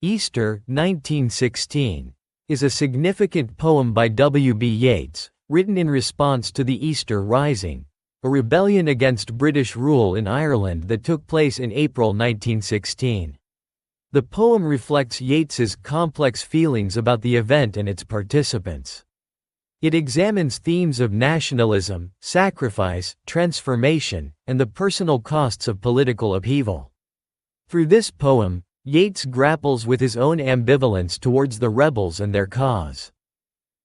Easter, 1916, is a significant poem by W.B. Yeats, written in response to the Easter Rising, a rebellion against British rule in Ireland that took place in April 1916. The poem reflects Yeats's complex feelings about the event and its participants. It examines themes of nationalism, sacrifice, transformation, and the personal costs of political upheaval. Through this poem, Yeats grapples with his own ambivalence towards the rebels and their cause.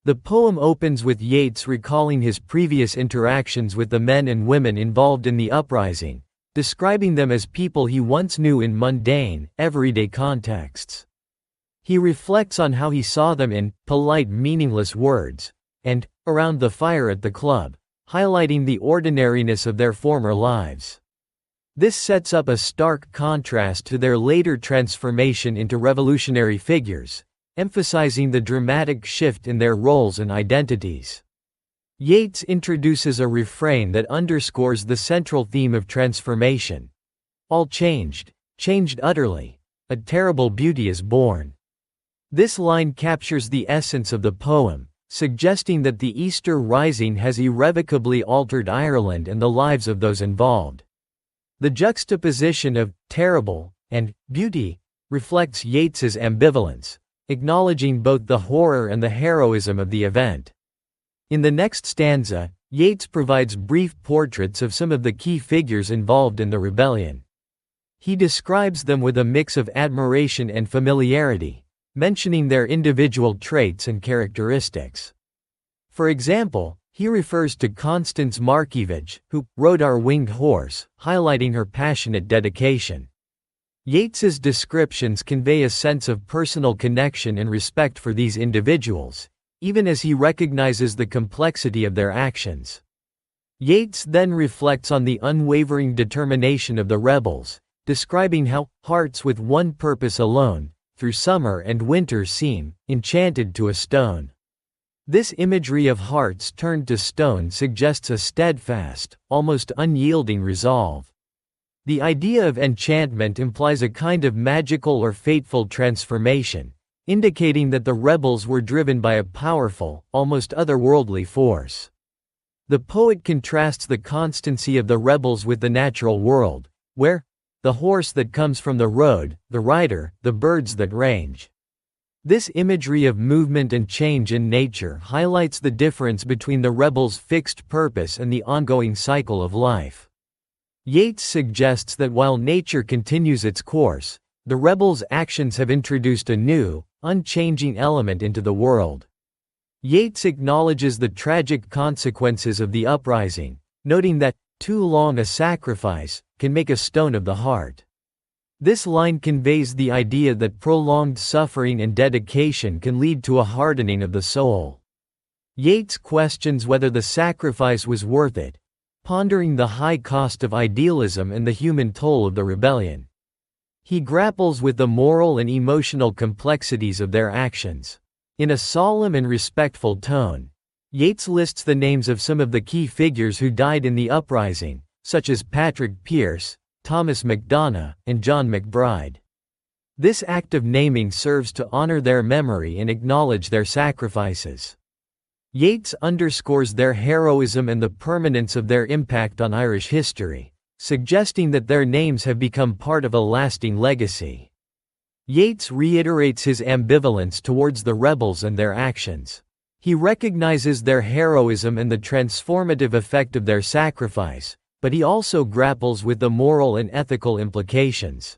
The poem opens with Yeats recalling his previous interactions with the men and women involved in the uprising, describing them as people he once knew in mundane, everyday contexts. He reflects on how he saw them in polite, meaningless words, and around the fire at the club, highlighting the ordinariness of their former lives. This sets up a stark contrast to their later transformation into revolutionary figures, emphasizing the dramatic shift in their roles and identities. Yeats introduces a refrain that underscores the central theme of transformation. All changed utterly. A terrible beauty is born. This line captures the essence of the poem, suggesting that the Easter Rising has irrevocably altered Ireland and the lives of those involved. The juxtaposition of terrible and beauty reflects Yeats's ambivalence, acknowledging both the horror and the heroism of the event. In the next stanza, Yeats provides brief portraits of some of the key figures involved in the rebellion. He describes them with a mix of admiration and familiarity, mentioning their individual traits and characteristics. For example, he refers to Constance Markievicz, who rode our winged horse, highlighting her passionate dedication. Yeats's descriptions convey a sense of personal connection and respect for these individuals, even as he recognizes the complexity of their actions. Yeats then reflects on the unwavering determination of the rebels, describing how hearts with one purpose alone, through summer and winter seem enchanted to a stone. This imagery of hearts turned to stone suggests a steadfast, almost unyielding resolve. The idea of enchantment implies a kind of magical or fateful transformation, indicating that the rebels were driven by a powerful, almost otherworldly force. The poet contrasts the constancy of the rebels with the natural world, where the horse that comes from the road, the rider, the birds that range. This imagery of movement and change in nature highlights the difference between the rebels' fixed purpose and the ongoing cycle of life. Yeats suggests that while nature continues its course, the rebels' actions have introduced a new, unchanging element into the world. Yeats acknowledges the tragic consequences of the uprising, noting that too long a sacrifice can make a stone of the heart. This line conveys the idea that prolonged suffering and dedication can lead to a hardening of the soul. Yeats questions whether the sacrifice was worth it, pondering the high cost of idealism and the human toll of the rebellion. He grapples with the moral and emotional complexities of their actions. In a solemn and respectful tone, Yeats lists the names of some of the key figures who died in the uprising, such as Patrick Pearse, Thomas MacDonagh, and John McBride. This act of naming serves to honor their memory and acknowledge their sacrifices. Yeats underscores their heroism and the permanence of their impact on Irish history, suggesting that their names have become part of a lasting legacy. Yeats reiterates his ambivalence towards the rebels and their actions. He recognizes their heroism and the transformative effect of their sacrifice, but he also grapples with the moral and ethical implications.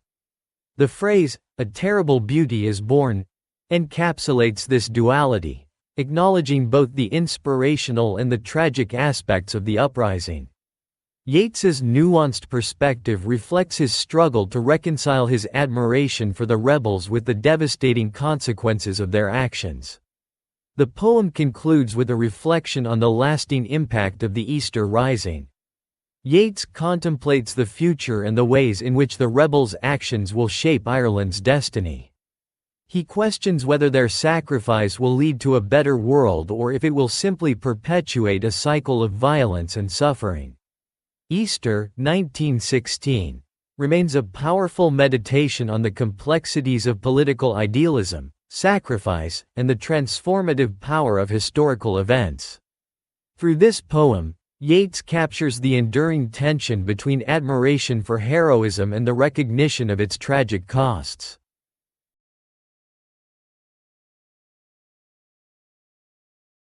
The phrase, "a terrible beauty is born," encapsulates this duality, acknowledging both the inspirational and the tragic aspects of the uprising. Yeats's nuanced perspective reflects his struggle to reconcile his admiration for the rebels with the devastating consequences of their actions. The poem concludes with a reflection on the lasting impact of the Easter Rising. Yeats contemplates the future and the ways in which the rebels' actions will shape Ireland's destiny. He questions whether their sacrifice will lead to a better world or if it will simply perpetuate a cycle of violence and suffering. Easter, 1916, remains a powerful meditation on the complexities of political idealism, sacrifice, and the transformative power of historical events. Through this poem, Yeats captures the enduring tension between admiration for heroism and the recognition of its tragic costs.